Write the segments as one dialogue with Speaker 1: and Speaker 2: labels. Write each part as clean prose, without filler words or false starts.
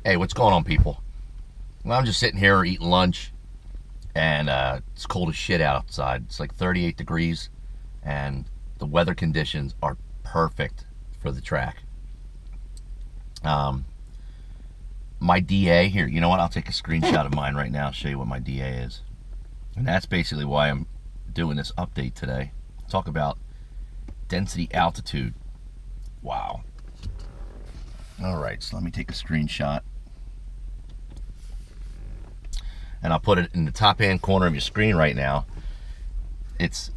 Speaker 1: Hey, what's going on, people? Well, I'm just sitting here eating lunch, and it's cold as shit outside. It's like 38 degrees, and the weather conditions are perfect for the track. Um, my DA here, you know what? I'll take a screenshot of mine right now, show you what my DA is. And that's basically why I'm doing this update today. Talk about density altitude. Wow. All right, so let me take a screenshot. And I'll put it in the top hand corner of your screen right now. It's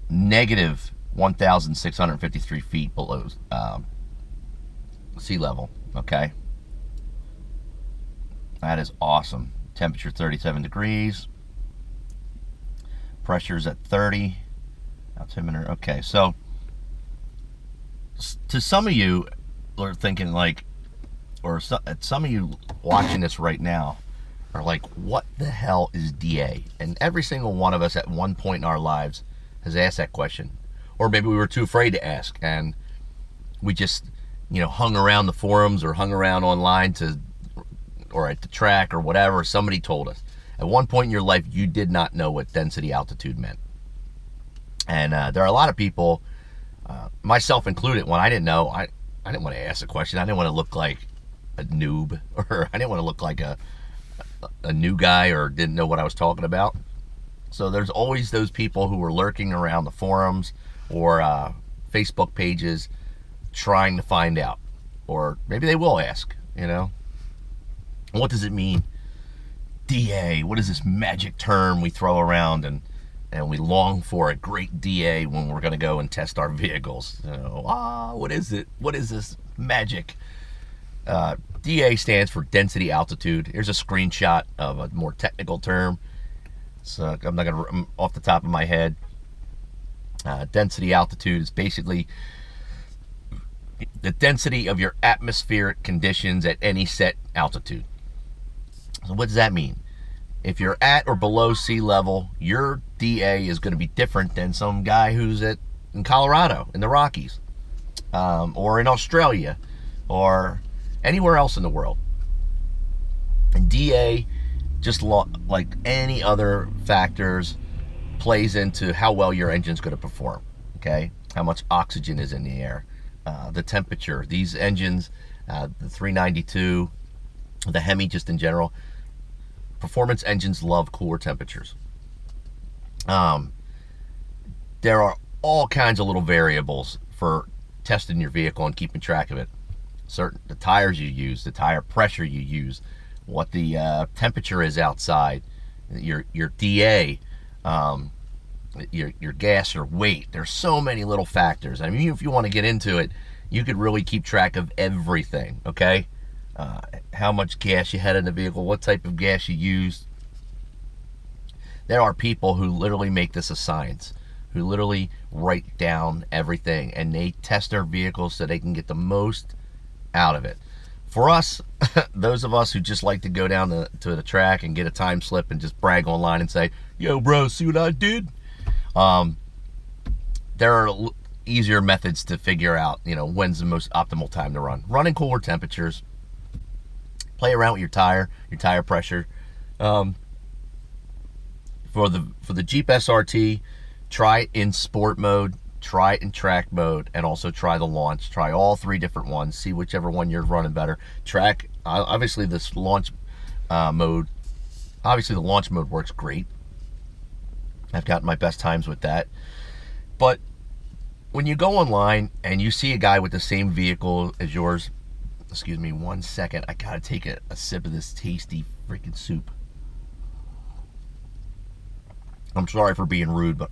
Speaker 1: negative 1,653 feet below sea level. Okay, that is awesome. Temperature 37 degrees. Pressure's at 30. Altimeter. Okay, so to some of you are thinking like, or some of you watching this right now are like, what the hell is DA? And every single one of us at one point in our lives has asked that question. Or maybe we were too afraid to ask, and we just, hung around the forums or hung around online or at the track or whatever. Somebody told us. At one point in your life, you did not know what density altitude meant. And there are a lot of people, myself included, when I didn't know, I didn't want to ask a question. I didn't want to look like a noob, or I didn't want to look like a new guy or didn't know what I was talking about. So there's always those people who are lurking around the forums or Facebook pages trying to find out. Or maybe they will ask, what does it mean? DA, what is this magic term we throw around and we long for a great DA when we're going to go and test our vehicles? What is it? What is this magic? DA stands for density altitude. Here's a screenshot of a more technical term. So I'm not going to, off the top of my head. Density altitude is basically the density of your atmospheric conditions at any set altitude. So what does that mean? If you're at or below sea level, your DA is going to be different than some guy who's in Colorado, in the Rockies, or in Australia, or anywhere else in the world. And DA, just like any other factors, plays into how well your engine's going to perform. Okay, how much oxygen is in the air, the temperature. These engines, the 392, the Hemi, just in general, performance engines love cooler temperatures. There are all kinds of little variables for testing your vehicle and keeping track of it. The tires you use, the tire pressure you use, what the temperature is outside, your DA, your gas, your weight. There's so many little factors. I mean, if you want to get into it, you could really keep track of everything. Okay, how much gas you had in the vehicle, what type of gas you used. There are people who literally make this a science, who literally write down everything, and they test their vehicles so they can get the most out of it. For us, those of us who just like to go down to the track and get a time slip and just brag online and say, yo bro, see what I did? There are easier methods to figure out, when's the most optimal time to run. Run in cooler temperatures. Play around with your tire pressure. For the Jeep SRT, try it in sport mode, try it in track mode, and also try the launch. Try all three different ones. See whichever one you're running better. Track, obviously this launch mode, obviously the launch mode works great. I've gotten my best times with that. But when you go online and you see a guy with the same vehicle as yours, excuse me 1 second, I gotta take a sip of this tasty freaking soup. I'm sorry for being rude, but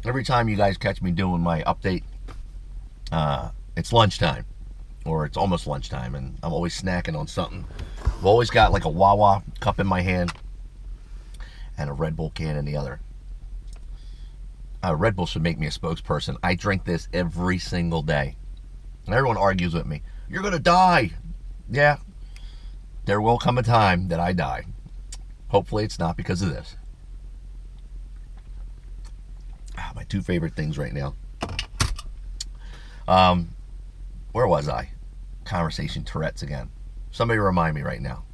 Speaker 1: every time you guys catch me doing my update, it's lunchtime, or it's almost lunchtime, and I'm always snacking on something. I've always got like a Wawa cup in my hand and a Red Bull can in the other. Red Bull should make me a spokesperson. I drink this every single day. And everyone argues with me. You're going to die. Yeah, there will come a time that I die. Hopefully it's not because of this. My two favorite things right now. Where was I? Conversation Tourette's again. Somebody remind me right now.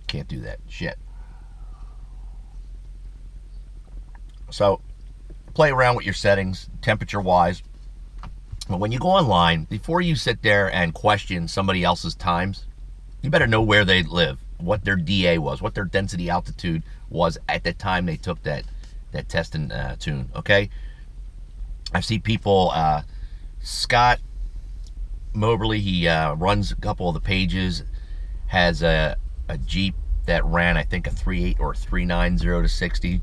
Speaker 1: Can't do that. Shit. So, play around with your settings, temperature-wise. But when you go online, before you sit there and question somebody else's times, you better know where they live, what their DA was, what their density altitude was at the time they took that test and tune, okay? I see people, Scott Moberly, he runs a couple of the pages, has a Jeep that ran, I think, a 3.8 or 3.9 0 to 60,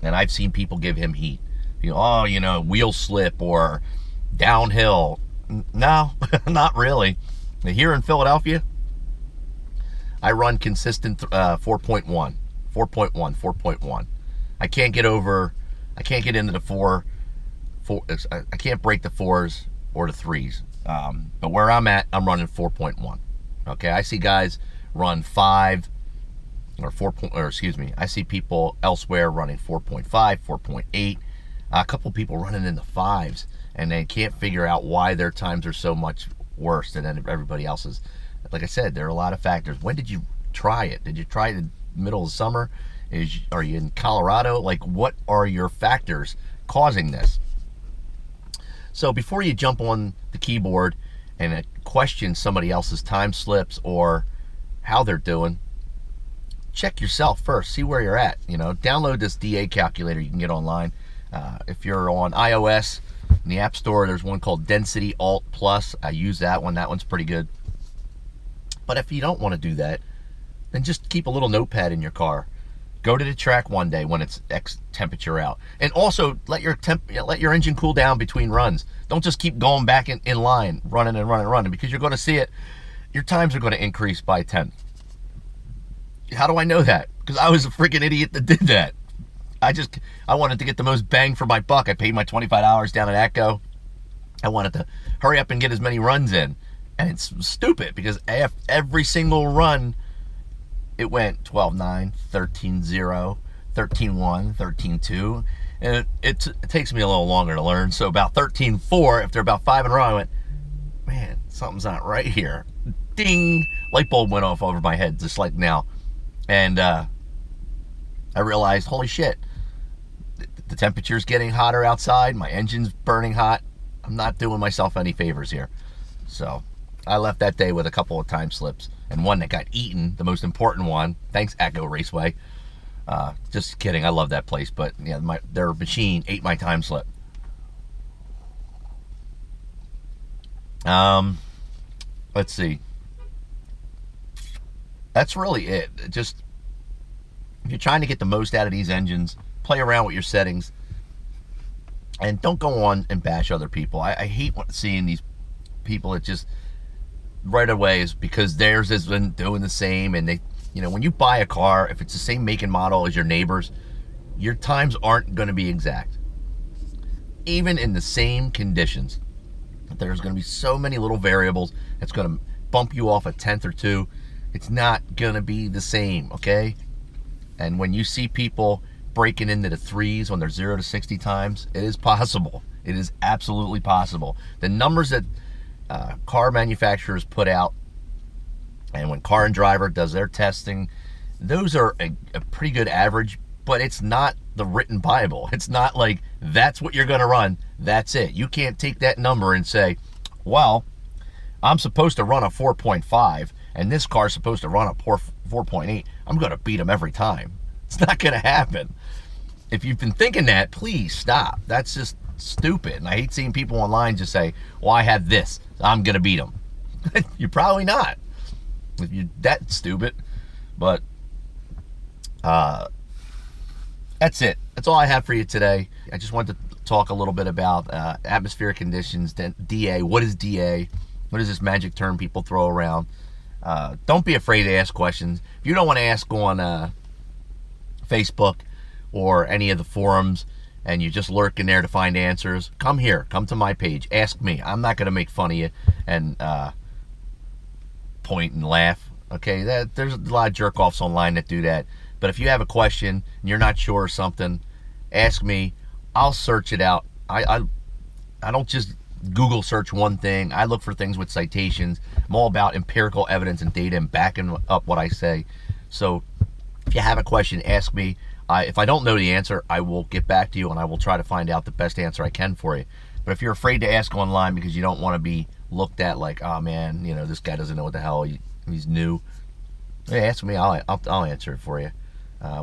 Speaker 1: and I've seen people give him heat. Wheel slip or downhill. No, not really. Here in Philadelphia, I run consistent 4.1. I can't get into the four. I can't break the 4s or the 3s. But where I'm at, I'm running 4.1. Okay, I see guys run 5 or 4. I see people elsewhere running 4.5, 4.8. A couple people running in the 5s, and they can't figure out why their times are so much worse than everybody else's. Like I said, there are a lot of factors. When did you try it? Did you try it in the middle of summer? Are you in Colorado? Like, what are your factors causing this? So before you jump on the keyboard and question somebody else's time slips or how they're doing, check yourself first. See where you're at. Download this DA calculator you can get online. If you're on iOS, in the App Store, there's one called Density Alt Plus. I use that one. That one's pretty good. But if you don't want to do that, then just keep a little notepad in your car. Go to the track one day when it's X temperature out. And also, let your engine cool down between runs. Don't just keep going back in line, running, because you're going to see it. Your times are going to increase by 10. How do I know that? Because I was a freaking idiot that did that. I wanted to get the most bang for my buck. I paid my $25 down at Atco. I wanted to hurry up and get as many runs in. And it's stupid because every single run, it went 12.9, 13.0, 13.1, 13.2. And it takes me a little longer to learn. So about 13.4, after about 5 in a row, I went, man, something's not right here. Ding! Light bulb went off over my head just like now. And I realized, holy shit, the temperature's getting hotter outside. My engine's burning hot. I'm not doing myself any favors here. So I left that day with a couple of time slips and one that got eaten, the most important one. Thanks, Atco Raceway. Just kidding. I love that place. But yeah, their machine ate my time slip. Let's see. That's really it. Just, if you're trying to get the most out of these engines, play around with your settings. And don't go on and bash other people. I hate seeing these people that just right away is because theirs has been doing the same. And they, when you buy a car, if it's the same make and model as your neighbors, your times aren't going to be exact. Even in the same conditions, there's going to be so many little variables that's going to bump you off a tenth or two. It's not going to be the same, okay? And when you see people breaking into the 3s on their 0 to 60 times, it is possible. It is absolutely possible. The numbers that car manufacturers put out, and when Car and Driver does their testing, those are a pretty good average, but it's not the written Bible. It's not like that's what you're going to run. That's it. You can't take that number and say, well, I'm supposed to run a 4.5 and this car's supposed to run a 4.8. I'm going to beat them every time. It's not going to happen. If you've been thinking that, please stop. That's just stupid. And I hate seeing people online just say, well, I have this, I'm going to beat them. You're probably not, if you're that stupid. But that's it. That's all I have for you today. I just wanted to talk a little bit about atmospheric conditions, DA. What is DA? What is this magic term people throw around? Don't be afraid to ask questions. If you don't want to ask on Facebook or any of the forums and you're just lurking there to find answers, come here. Come to my page. Ask me. I'm not going to make fun of you and point and laugh. Okay, there's a lot of jerk-offs online that do that. But if you have a question and you're not sure of something, ask me. I'll search it out. I don't just Google search one thing. I look for things with citations. I'm all about empirical evidence and data and backing up what I say. So if you have a question, ask me. If I don't know the answer, I will get back to you and I will try to find out the best answer I can for you. But if you're afraid to ask online because you don't want to be looked at like, oh man, you know, this guy doesn't know what the hell, he's new, hey, ask me, I'll answer it for you.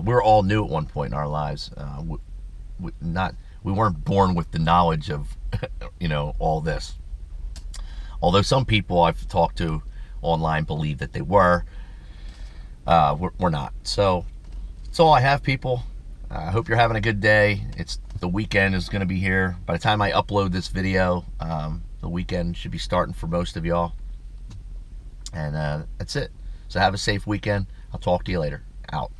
Speaker 1: We're all new at one point in our lives. We weren't born with the knowledge of, you know, all this. Although some people I've talked to online believe that they were, we're not. So that's all I have, people. I hope you're having a good day. The weekend is going to be here. By the time I upload this video, the weekend should be starting for most of y'all. And that's it. So have a safe weekend. I'll talk to you later. Out.